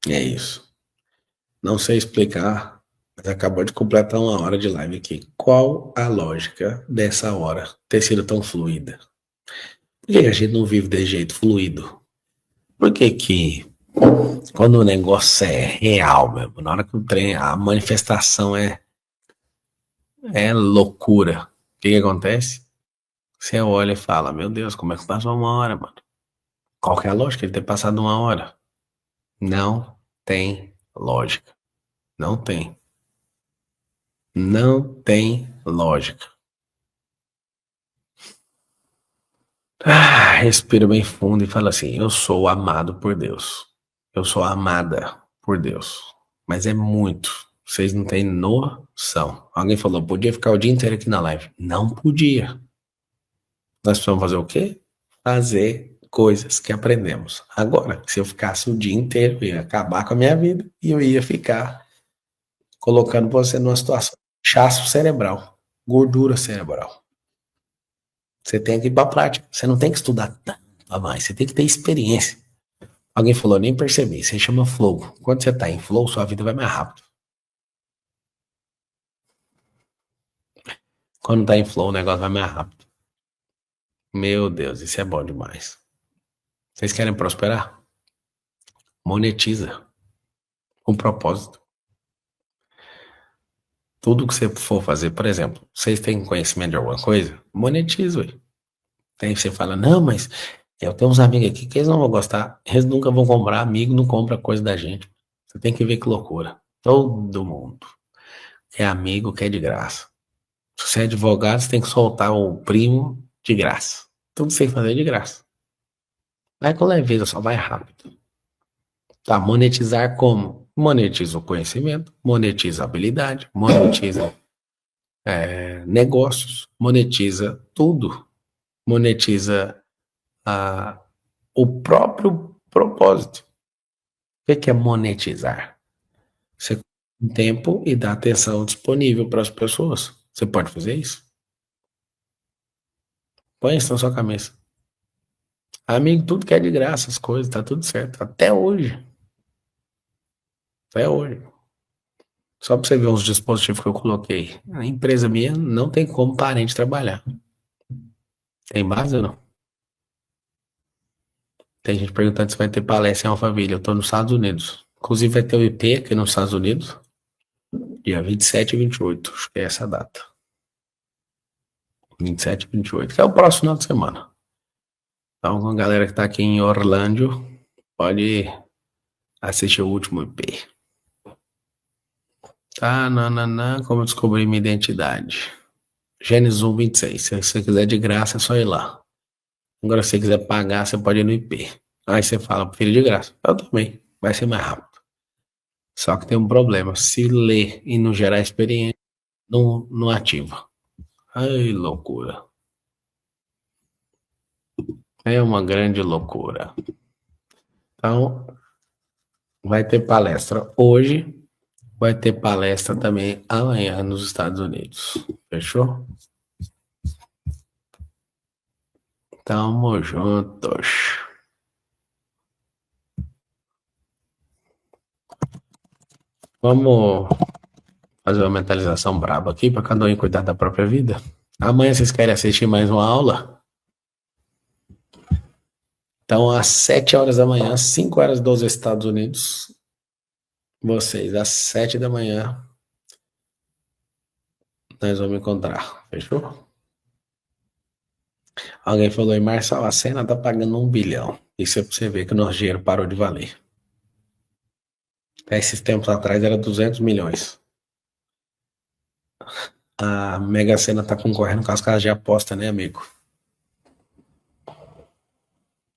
É isso. Não sei explicar, mas acabou de completar 1 hora de live aqui. Qual a lógica dessa hora ter sido tão fluida? Por que a gente não vive de jeito fluido? Por que que quando o negócio é real mesmo, na hora que o trem, a manifestação é loucura, o que que acontece? Você olha e fala, meu Deus, como é que passou 1 hora, mano? Qual que é a lógica de ter passado 1 hora? Não tem lógica. Não tem. Não tem lógica. Respira bem fundo e fala assim: eu sou amado por Deus. Eu sou amada por Deus. Mas é muito. Vocês não têm noção. Alguém falou, podia ficar o dia inteiro aqui na live. Não podia. Nós precisamos fazer o quê? Fazer coisas que aprendemos. Agora, se eu ficasse o dia inteiro, eu ia acabar com a minha vida e eu ia ficar colocando você numa situação de inchaço cerebral, gordura cerebral. Você tem que ir para a prática. Você não tem que estudar tanto a mais. Você tem que ter experiência. Alguém falou, nem percebi. Você chama flow. Quando você está em flow, sua vida vai mais rápido. Quando está em flow, o negócio vai mais rápido. Meu Deus, isso é bom demais. Vocês querem prosperar? Monetiza. Com propósito. Tudo que você for fazer, por exemplo, vocês têm conhecimento de alguma coisa? Monetiza, ué. Aí você fala, não, mas eu tenho uns amigos aqui que eles não vão gostar. Eles nunca vão comprar, amigo não compra coisa da gente. Você tem que ver que loucura. Todo mundo é amigo que é de graça. Se você é advogado, você tem que soltar o primo de graça. Tudo que você tem que fazer é de graça. Vai com leveza, só vai rápido. Tá, monetizar como? monetiza o conhecimento, monetiza a habilidade, monetiza negócios, monetiza tudo, monetiza o próprio propósito. O que é monetizar? Você tem tempo e dá atenção disponível para as pessoas. Você pode fazer isso? Põe isso na sua cabeça. Amigo, tudo que é de graça, as coisas, tá tudo certo. Até hoje. Até hoje. Só para você ver uns dispositivos que eu coloquei. A empresa minha não tem como parente trabalhar. Tem base ou não? Tem gente perguntando se vai ter palestra em Alphaville. Eu tô nos Estados Unidos. Inclusive vai ter o IP aqui nos Estados Unidos. Dia 27 e 28. Acho que é essa data. 27 e 28. Que é o próximo final de semana. Então, a galera que tá aqui em Orlando pode assistir o último IP. Tá, nananã, como descobrir minha identidade. Gênesis 1, 26. Se você quiser de graça, é só ir lá. Agora, se você quiser pagar, você pode ir no IP. Aí você fala, filho de graça. Eu também. Vai ser mais rápido. Só que tem um problema. Se ler e não gerar experiência, não ativa. Ai, loucura. É uma grande loucura. Então, vai ter palestra hoje. Vai ter palestra também amanhã nos Estados Unidos. Fechou? Tamo juntos. Vamos fazer uma mentalização braba aqui para cada um cuidar da própria vida. Amanhã vocês querem assistir mais uma aula? Então, às 7 horas da manhã, 5 horas dos Estados Unidos, vocês, às 7 da manhã, nós vamos encontrar. Fechou? Alguém falou aí, Marcelo, a cena tá pagando 1 bilhão. Isso é pra você ver que o nosso dinheiro parou de valer. Esses tempos atrás era 200 milhões. A Mega Sena tá concorrendo com as casas de aposta, né, amigo?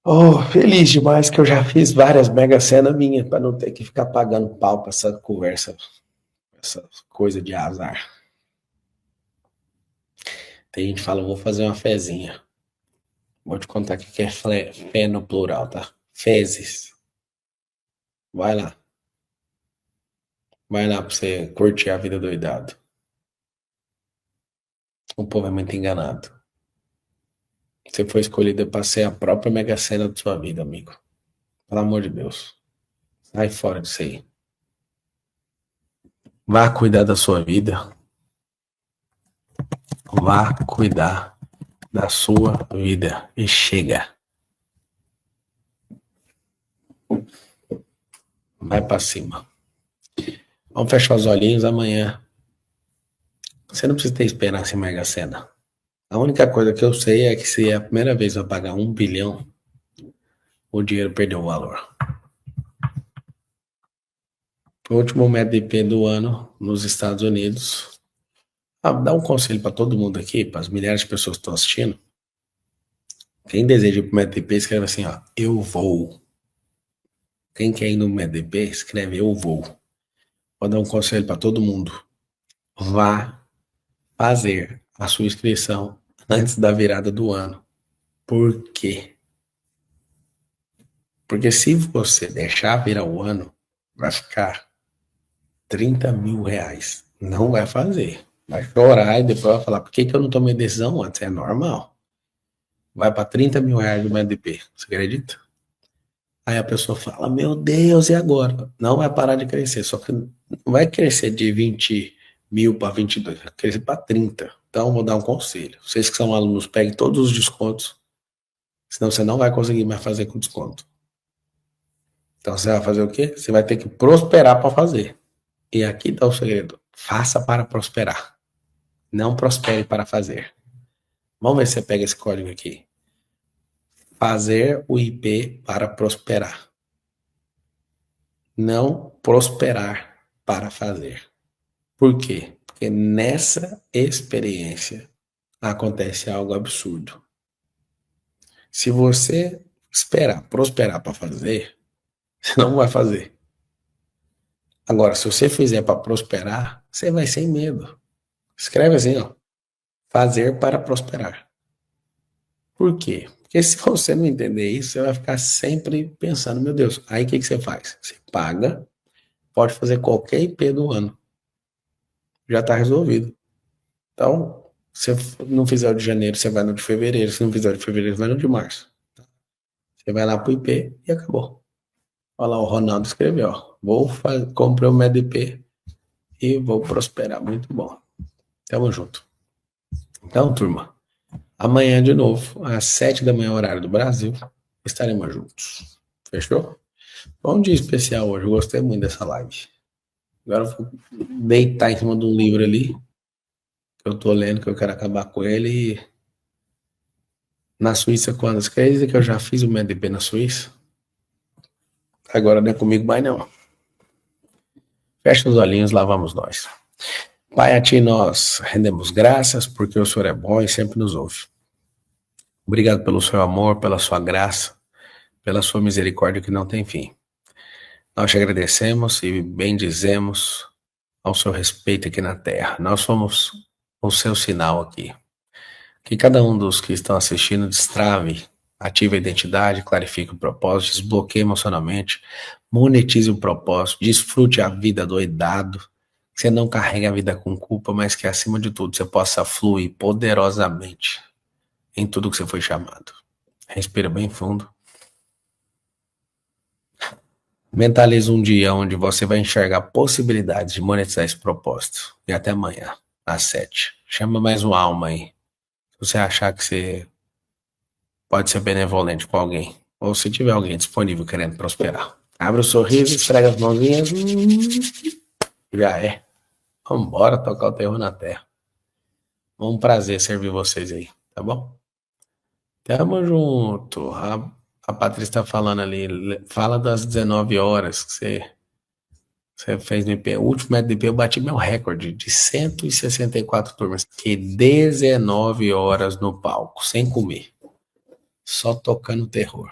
Oh, feliz demais que eu já fiz várias Mega Sena minha para não ter que ficar pagando pau pra essa conversa, essa coisa de azar. Tem gente que fala, vou fazer uma fezinha. Vou te contar o que é fé no plural, tá? Fezes. Vai lá. Vai lá pra você curtir a vida doidado. O povo é muito enganado. Você foi escolhida para ser a própria Mega Sena da sua vida, amigo. Pelo amor de Deus. Sai fora disso aí. Vá cuidar da sua vida. Vá cuidar da sua vida. E chega. Vai pra cima. Vamos fechar os olhinhos amanhã. Você não precisa ter esperança em Mega Sena. A única coisa que eu sei é que se é a primeira vez eu pagar 1 bilhão, o dinheiro perdeu o valor. O último MDP do ano nos Estados Unidos. Dá um conselho para todo mundo aqui, para as milhares de pessoas que estão assistindo. Quem deseja ir para o MDP, escreve assim, ó, eu vou. Quem quer ir no MDP, escreve eu vou. Vou dar um conselho para todo mundo. Vá fazer a sua inscrição antes da virada do ano. Por quê? Porque se você deixar virar o ano, vai ficar 30 mil reais. Não vai fazer. Vai chorar e depois vai falar, por que eu não tomei decisão antes? É normal. Vai para 30 mil reais do MDP. Você acredita? Aí a pessoa fala, meu Deus, e agora? Não vai parar de crescer, só que não vai crescer de 20 mil para 22, vai crescer para 30. Então, vou dar um conselho. Vocês que são alunos, peguem todos os descontos, senão você não vai conseguir mais fazer com desconto. Então, você vai fazer o quê? Você vai ter que prosperar para fazer. E aqui está o segredo. Faça para prosperar. Não prospere para fazer. Vamos ver se você pega esse código aqui. Fazer o IP para prosperar. Não prosperar para fazer. Por quê? Porque nessa experiência acontece algo absurdo. Se você esperar prosperar para fazer, você não vai fazer. Agora, se você fizer para prosperar, você vai sem medo. Escreve assim, ó. Fazer para prosperar. Por quê? Porque se você não entender isso, você vai ficar sempre pensando, meu Deus, aí o que você faz? Você paga, pode fazer qualquer IP do ano. Já está resolvido. Então, se não fizer o de janeiro, você vai no de fevereiro. Se não fizer o de fevereiro, vai no de março. Você vai lá pro IP e acabou. Olha lá, o Ronaldo escreveu, ó. Comprei o MedIP e vou prosperar. Muito bom. Tamo junto. Então, turma, amanhã de novo, às 7 da manhã, horário do Brasil, estaremos juntos. Fechou? Bom dia especial hoje. Eu gostei muito dessa live. Agora eu vou deitar em cima de um livro ali, que eu tô lendo, que eu quero acabar com ele. E na Suíça, quando? Você quer dizer que eu já fiz o MedIP na Suíça? Agora não é comigo mais, não. Fecha os olhinhos, lá vamos nós. Pai, a ti nós rendemos graças, porque o Senhor é bom e sempre nos ouve. Obrigado pelo seu amor, pela sua graça, pela sua misericórdia que não tem fim. Nós te agradecemos e bendizemos ao seu respeito aqui na terra. Nós somos o seu sinal aqui. Que cada um dos que estão assistindo destrave, ative a identidade, clarifique o propósito, desbloqueie emocionalmente, monetize o propósito, desfrute a vida doidado, que você não carregue a vida com culpa, mas que acima de tudo você possa fluir poderosamente em tudo que você foi chamado. Respira bem fundo. Mentalize um dia onde você vai enxergar possibilidades de monetizar esse propósito. E até amanhã, às 7. Chama mais uma alma aí. Se você achar que você pode ser benevolente com alguém, ou se tiver alguém disponível querendo prosperar. Abre o sorriso, esfrega as mãozinhas. Já é. Vambora tocar o terror na terra. Um prazer servir vocês aí, tá bom? Tamo junto. A Patrícia tá falando ali. Fala das 19 horas que você fez no IP. O último EDP eu bati meu recorde de 164 turmas. Que 19 horas no palco, sem comer. Só tocando terror.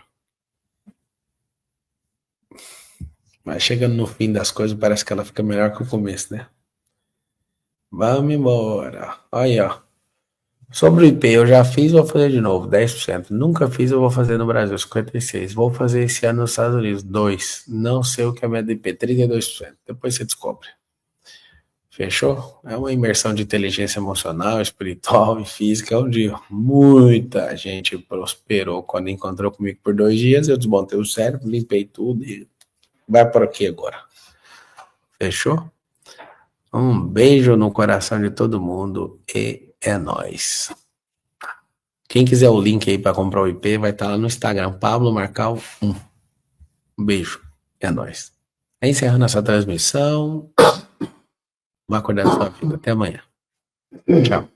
Mas chegando no fim das coisas, parece que ela fica melhor que o começo, né? Vamos embora. Aí, ó. Sobre o IP, eu já fiz, vou fazer de novo, 10%. Nunca fiz, eu vou fazer no Brasil, 56%. Vou fazer esse ano nos Estados Unidos, 2%. Não sei o que é MDP, 32%. Depois você descobre. Fechou? É uma imersão de inteligência emocional, espiritual e física, onde muita gente prosperou quando encontrou comigo por 2 dias. Eu desmontei o cérebro, limpei tudo e vai por aqui agora. Fechou? Um beijo no coração de todo mundo e é nóis. Quem quiser o link aí para comprar o IP, vai estar lá no Instagram, Pablo Marcal 1. Um beijo, é nóis. Encerrando essa transmissão. Vai acordar na sua vida. Até amanhã. Tchau.